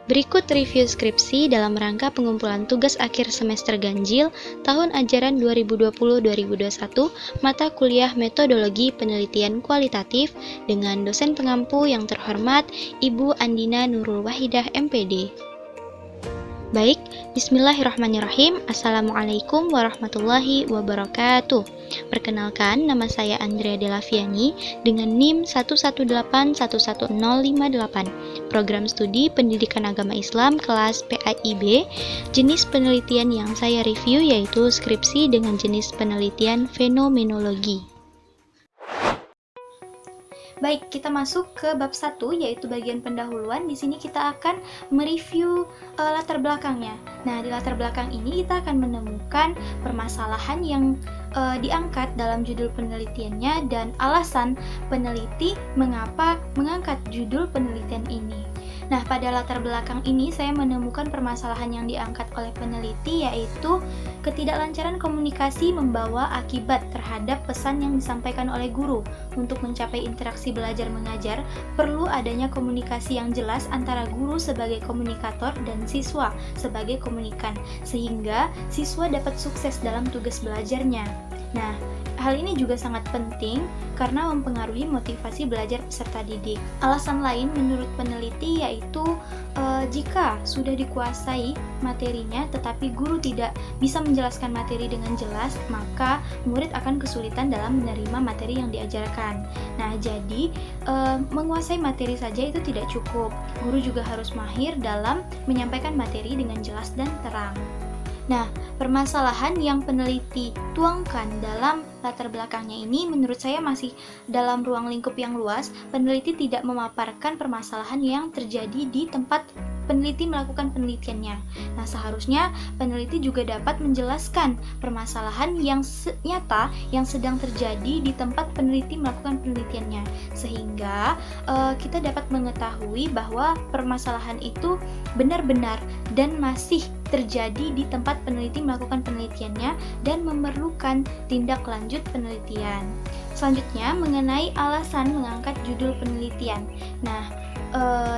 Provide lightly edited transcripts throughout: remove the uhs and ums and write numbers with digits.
Berikut review skripsi dalam rangka pengumpulan tugas akhir semester ganjil tahun ajaran 2020-2021 mata kuliah Metodologi Penelitian Kualitatif dengan dosen pengampu yang terhormat Ibu Andina Nurul Wahidah MPD. Baik, bismillahirrahmanirrahim. Assalamualaikum warahmatullahi wabarakatuh. Perkenalkan, nama saya Andrea Delaviani dengan NIM 118111058. Program studi Pendidikan Agama Islam kelas PAIB. Jenis penelitian yang saya review yaitu skripsi dengan jenis penelitian fenomenologi. Baik, kita masuk ke bab 1 yaitu bagian pendahuluan. Di sini kita akan mereview latar belakangnya. Nah, di latar belakang ini kita akan menemukan permasalahan yang diangkat dalam judul penelitiannya dan alasan peneliti mengapa mengangkat judul penelitian ini. Nah, pada latar belakang ini saya menemukan permasalahan yang diangkat oleh peneliti yaitu ketidaklancaran komunikasi membawa akibat terhadap pesan yang disampaikan oleh guru. Untuk mencapai interaksi belajar mengajar, perlu adanya komunikasi yang jelas antara guru sebagai komunikator dan siswa sebagai komunikan, sehingga siswa dapat sukses dalam tugas belajarnya. Nah, hal ini juga sangat penting karena mempengaruhi motivasi belajar peserta didik. Alasan lain menurut peneliti yaitu jika sudah dikuasai materinya tetapi guru tidak bisa menjelaskan materi dengan jelas, maka murid akan kesulitan dalam menerima materi yang diajarkan. Nah, jadi menguasai materi saja itu tidak cukup. Guru juga harus mahir dalam menyampaikan materi dengan jelas dan terang. Nah, permasalahan yang peneliti tuangkan dalam latar belakangnya ini menurut saya masih dalam ruang lingkup yang luas. Peneliti tidak memaparkan permasalahan yang terjadi di tempat peneliti melakukan penelitiannya. Nah, seharusnya peneliti juga dapat menjelaskan permasalahan yang nyata yang sedang terjadi di tempat peneliti melakukan penelitiannya, sehingga kita dapat mengetahui bahwa permasalahan itu benar-benar dan masih terjadi di tempat peneliti melakukan penelitiannya dan memerlukan tindak lanjut penelitian. Selanjutnya, mengenai alasan mengangkat judul penelitian. Nah,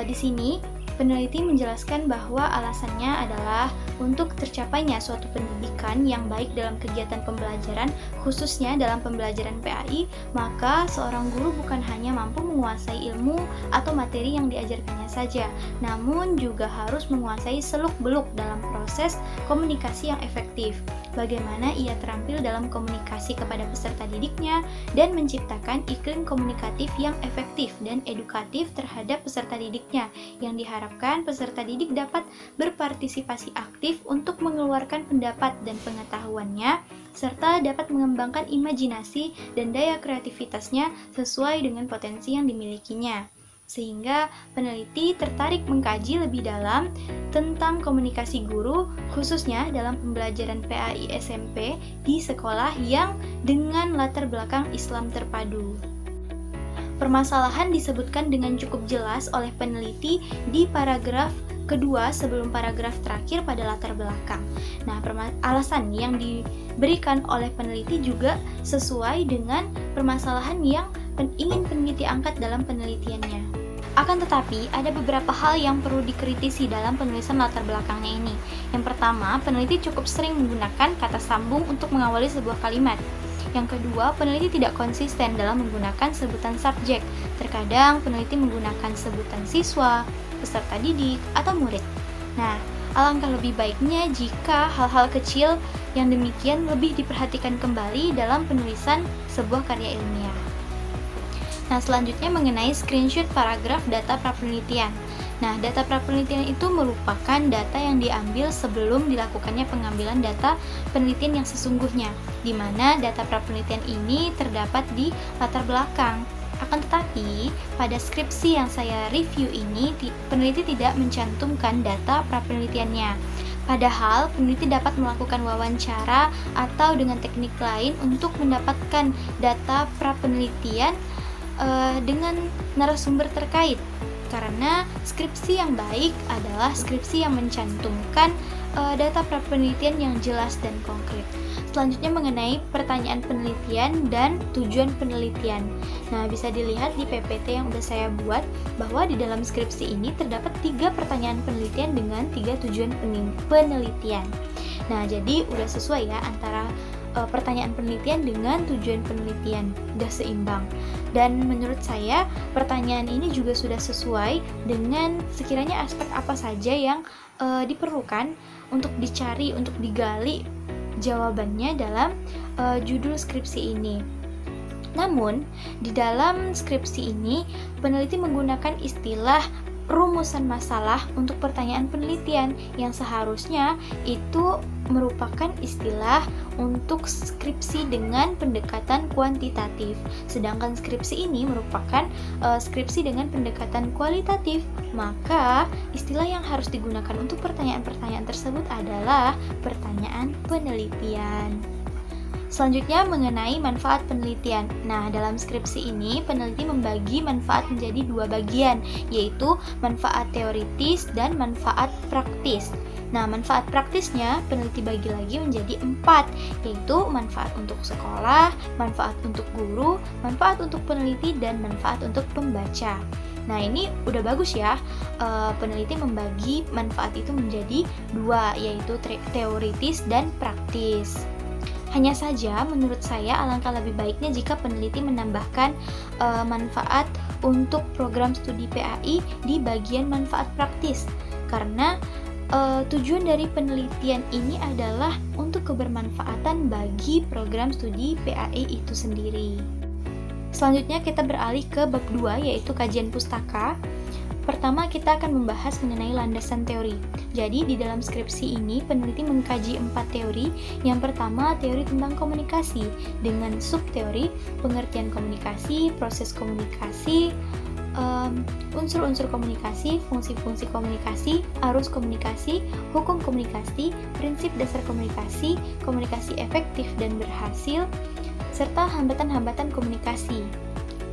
di sini peneliti menjelaskan bahwa alasannya adalah untuk tercapainya suatu pendidikan yang baik dalam kegiatan pembelajaran, khususnya dalam pembelajaran PAI, maka seorang guru bukan hanya mampu menguasai ilmu atau materi yang diajarkannya saja, namun juga harus menguasai seluk-beluk dalam proses komunikasi yang efektif. Bagaimana ia terampil dalam komunikasi kepada peserta didiknya dan menciptakan iklim komunikatif yang efektif dan edukatif terhadap peserta didiknya, yang diharapkan peserta didik dapat berpartisipasi aktif untuk mengeluarkan pendapat dan pengetahuannya, serta dapat mengembangkan imajinasi dan daya kreativitasnya sesuai dengan potensi yang dimilikinya. Sehingga peneliti tertarik mengkaji lebih dalam tentang komunikasi guru, khususnya dalam pembelajaran PAI SMP di sekolah yang dengan latar belakang Islam terpadu. Permasalahan disebutkan dengan cukup jelas oleh peneliti di paragraf kedua sebelum paragraf terakhir pada latar belakang. Nah, alasan yang diberikan oleh peneliti juga sesuai dengan permasalahan yang ingin peneliti angkat dalam penelitiannya. Akan tetapi, ada beberapa hal yang perlu dikritisi dalam penulisan latar belakangnya ini. Yang pertama, peneliti cukup sering menggunakan kata sambung untuk mengawali sebuah kalimat. Yang kedua, peneliti tidak konsisten dalam menggunakan sebutan subjek. Terkadang peneliti menggunakan sebutan siswa, peserta didik, atau murid. Nah, alangkah lebih baiknya jika hal-hal kecil yang demikian lebih diperhatikan kembali dalam penulisan sebuah karya ilmiah. Nah, selanjutnya mengenai screenshot paragraf data prapenelitian. Nah, data prapenelitian itu merupakan data yang diambil sebelum dilakukannya pengambilan data penelitian yang sesungguhnya, di mana data prapenelitian ini terdapat di latar belakang. Akan tetapi, pada skripsi yang saya review ini, peneliti tidak mencantumkan data prapenelitiannya. Padahal, peneliti dapat melakukan wawancara atau dengan teknik lain untuk mendapatkan data prapenelitian dengan narasumber terkait, karena skripsi yang baik adalah skripsi yang mencantumkan data prapenelitian yang jelas dan konkret. Selanjutnya mengenai pertanyaan penelitian dan tujuan penelitian. Nah, bisa dilihat di PPT yang udah saya buat bahwa di dalam skripsi ini terdapat 3 pertanyaan penelitian penelitian dengan 3 tujuan penelitian. Nah, jadi udah sesuai ya antara pertanyaan penelitian dengan tujuan penelitian, udah seimbang. Dan menurut saya pertanyaan ini juga sudah sesuai dengan sekiranya aspek apa saja yang diperlukan untuk dicari, untuk digali jawabannya dalam judul skripsi ini. Namun, di dalam skripsi ini peneliti menggunakan istilah rumusan masalah untuk pertanyaan penelitian yang seharusnya itu merupakan istilah untuk skripsi dengan pendekatan kuantitatif. Sedangkan skripsi ini merupakan skripsi dengan pendekatan kualitatif. Maka istilah yang harus digunakan untuk pertanyaan-pertanyaan tersebut adalah pertanyaan penelitian. Selanjutnya mengenai manfaat penelitian. Nah, dalam skripsi ini peneliti membagi manfaat menjadi 2 bagian, yaitu manfaat teoritis dan manfaat praktis. Nah, manfaat praktisnya peneliti bagi lagi menjadi 4, yaitu manfaat untuk sekolah, manfaat untuk guru, manfaat untuk peneliti, dan manfaat untuk pembaca. Nah, ini udah bagus ya, peneliti membagi manfaat itu menjadi 2, yaitu teoritis dan praktis. Hanya saja menurut saya alangkah lebih baiknya jika peneliti menambahkan manfaat untuk program studi PAI di bagian manfaat praktis, karena tujuan dari penelitian ini adalah untuk kebermanfaatan bagi program studi PAI itu sendiri. Selanjutnya kita beralih ke bab 2, yaitu kajian pustaka. Pertama, kita akan membahas mengenai landasan teori. Jadi, di dalam skripsi ini, peneliti mengkaji 4 teori. Yang pertama, teori tentang komunikasi, dengan subteori, pengertian komunikasi, proses komunikasi, unsur-unsur komunikasi, fungsi-fungsi komunikasi, arus komunikasi, hukum komunikasi, prinsip dasar komunikasi, komunikasi efektif dan berhasil, serta hambatan-hambatan komunikasi.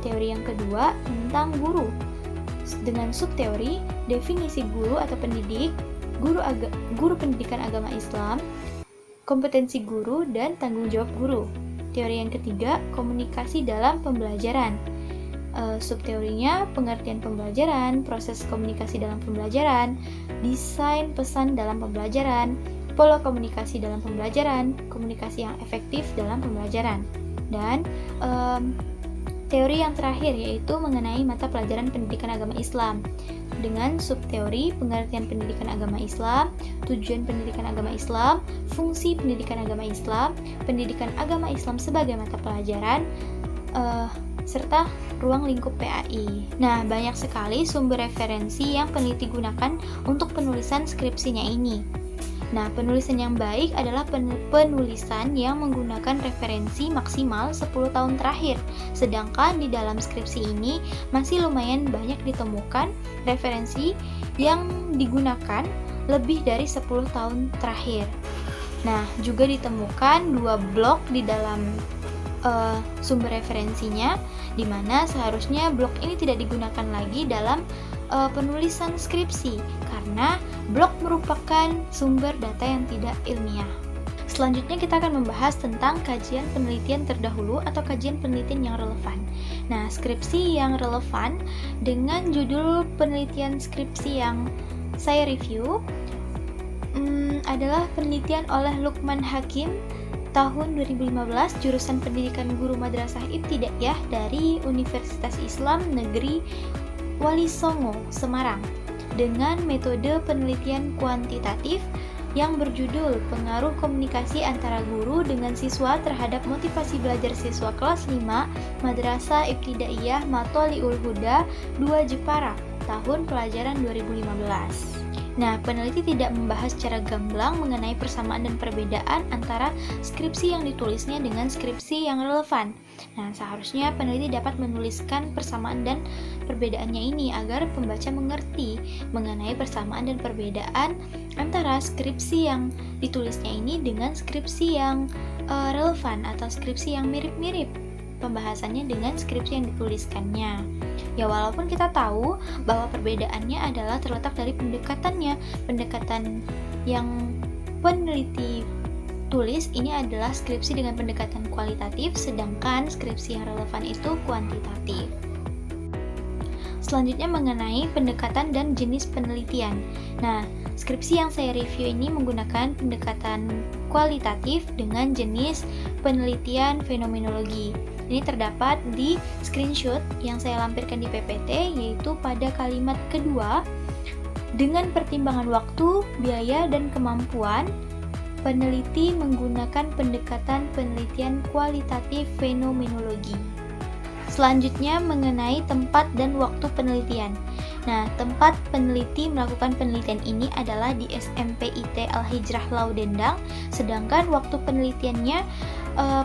Teori yang kedua tentang guru, dengan subteori, definisi guru atau pendidik, guru pendidikan agama Islam, kompetensi guru, dan tanggung jawab guru. Teori yang ketiga, komunikasi dalam pembelajaran. Subteorinya, pengertian pembelajaran, proses komunikasi dalam pembelajaran, desain pesan dalam pembelajaran, pola komunikasi dalam pembelajaran, komunikasi yang efektif dalam pembelajaran. Dan teori yang terakhir yaitu mengenai mata pelajaran pendidikan agama Islam, dengan subteori pengertian pendidikan agama Islam, tujuan pendidikan agama Islam, fungsi pendidikan agama Islam, pendidikan agama Islam sebagai mata pelajaran, serta ruang lingkup PAI. Nah, banyak sekali sumber referensi yang peneliti gunakan untuk penulisan skripsinya ini. Nah, penulisan yang baik adalah penulisan yang menggunakan referensi maksimal 10 tahun terakhir. Sedangkan di dalam skripsi ini masih lumayan banyak ditemukan referensi yang digunakan lebih dari 10 tahun terakhir. Nah, juga ditemukan 2 blok di dalam sumber referensinya, di mana seharusnya blok ini tidak digunakan lagi dalam penulisan skripsi karena blog merupakan sumber data yang tidak ilmiah. Selanjutnya kita akan membahas tentang kajian penelitian terdahulu atau kajian penelitian yang relevan. Nah, skripsi yang relevan dengan judul penelitian skripsi yang saya review adalah penelitian oleh Lukman Hakim tahun 2015, jurusan pendidikan guru madrasah ibtidaiyah dari Universitas Islam Negeri Wali Songo, Semarang, dengan metode penelitian kuantitatif yang berjudul Pengaruh Komunikasi Antara Guru dengan Siswa Terhadap Motivasi Belajar Siswa Kelas 5 Madrasah Ibtidaiyah Matoliul Huda 2 Jepara, tahun pelajaran 2015. Nah, peneliti tidak membahas secara gamblang mengenai persamaan dan perbedaan antara skripsi yang ditulisnya dengan skripsi yang relevan. Nah, seharusnya peneliti dapat menuliskan persamaan dan perbedaannya ini agar pembaca mengerti mengenai persamaan dan perbedaan antara skripsi yang ditulisnya ini dengan skripsi yang relevan atau skripsi yang mirip-mirip pembahasannya dengan skripsi yang dituliskannya. Ya, walaupun kita tahu bahwa perbedaannya adalah terletak dari pendekatannya. Pendekatan yang peneliti tulis ini adalah skripsi dengan pendekatan kualitatif, sedangkan skripsi yang relevan itu kuantitatif. Selanjutnya mengenai pendekatan dan jenis penelitian. Nah, skripsi yang saya review ini menggunakan pendekatan kualitatif dengan jenis penelitian fenomenologi. Ini terdapat di screenshot yang saya lampirkan di PPT, yaitu pada kalimat kedua, dengan pertimbangan waktu, biaya, dan kemampuan, peneliti menggunakan pendekatan penelitian kualitatif fenomenologi. Selanjutnya mengenai tempat dan waktu penelitian. Nah, tempat peneliti melakukan penelitian ini adalah di SMPIT Al-Hijrah Laudendang, sedangkan waktu penelitiannya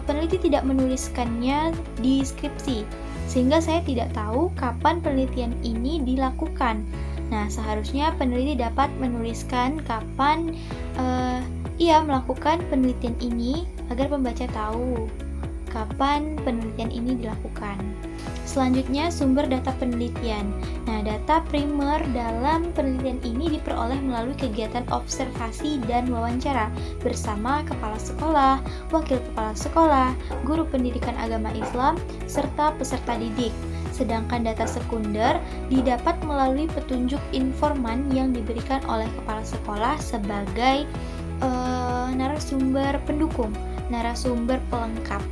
peneliti tidak menuliskannya di skripsi, sehingga saya tidak tahu kapan penelitian ini dilakukan. Nah, seharusnya peneliti dapat menuliskan kapan ia melakukan penelitian ini agar pembaca tahu kapan penelitian ini dilakukan. Selanjutnya, sumber data penelitian. Nah, data primer dalam penelitian ini diperoleh melalui kegiatan observasi dan wawancara bersama kepala sekolah, wakil kepala sekolah, guru pendidikan agama Islam, serta peserta didik. Sedangkan data sekunder didapat melalui petunjuk informan yang diberikan oleh kepala sekolah sebagai narasumber pendukung, narasumber pelengkap.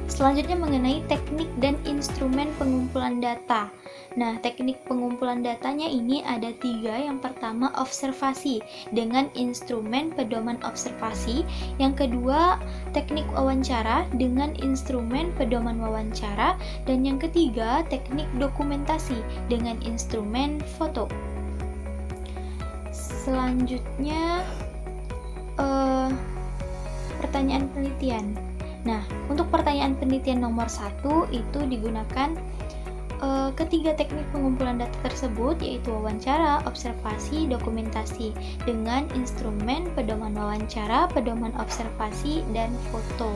Selanjutnya mengenai teknik dan instrumen pengumpulan data. Nah, teknik pengumpulan datanya ini ada 3. Yang pertama, observasi dengan instrumen pedoman observasi. Yang kedua, teknik wawancara dengan instrumen pedoman wawancara. Dan yang ketiga, teknik dokumentasi dengan instrumen foto. Selanjutnya, pertanyaan penelitian. Nah, untuk pertanyaan penelitian nomor 1 itu digunakan ketiga teknik pengumpulan data tersebut, yaitu wawancara, observasi, dokumentasi dengan instrumen pedoman wawancara, pedoman observasi, dan foto.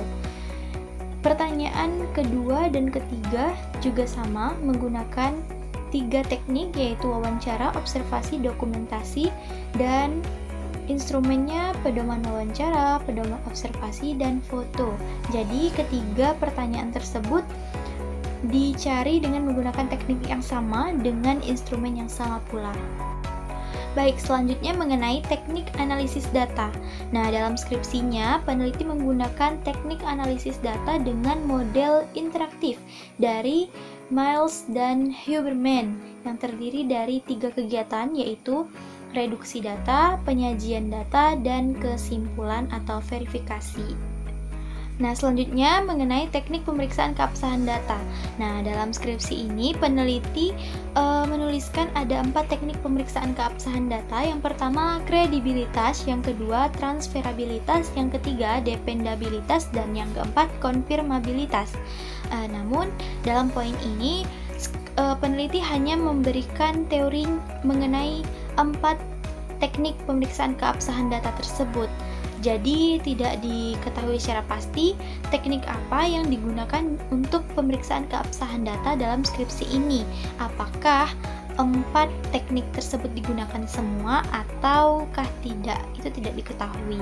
Pertanyaan kedua dan ketiga juga sama, menggunakan 3 teknik, yaitu wawancara, observasi, dokumentasi, dan instrumennya pedoman wawancara, pedoman observasi, dan foto. Jadi ketiga pertanyaan tersebut dicari dengan menggunakan teknik yang sama dengan instrumen yang sama pula. Baik, selanjutnya mengenai teknik analisis data. Nah, dalam skripsinya, peneliti menggunakan teknik analisis data dengan model interaktif dari Miles dan Huberman yang terdiri dari 3 kegiatan, yaitu reduksi data, penyajian data, dan kesimpulan atau verifikasi. Nah, selanjutnya mengenai teknik pemeriksaan keabsahan data. Nah, dalam skripsi ini peneliti menuliskan ada 4 teknik pemeriksaan keabsahan data. Yang pertama, kredibilitas, yang kedua, transferabilitas, yang ketiga, dependabilitas, dan yang keempat, konfirmabilitas. Namun, dalam poin ini peneliti hanya memberikan teori mengenai 4 teknik pemeriksaan keabsahan data tersebut. Jadi tidak diketahui secara pasti teknik apa yang digunakan untuk pemeriksaan keabsahan data dalam skripsi ini. Apakah 4 teknik tersebut digunakan semua ataukah tidak? Itu tidak diketahui.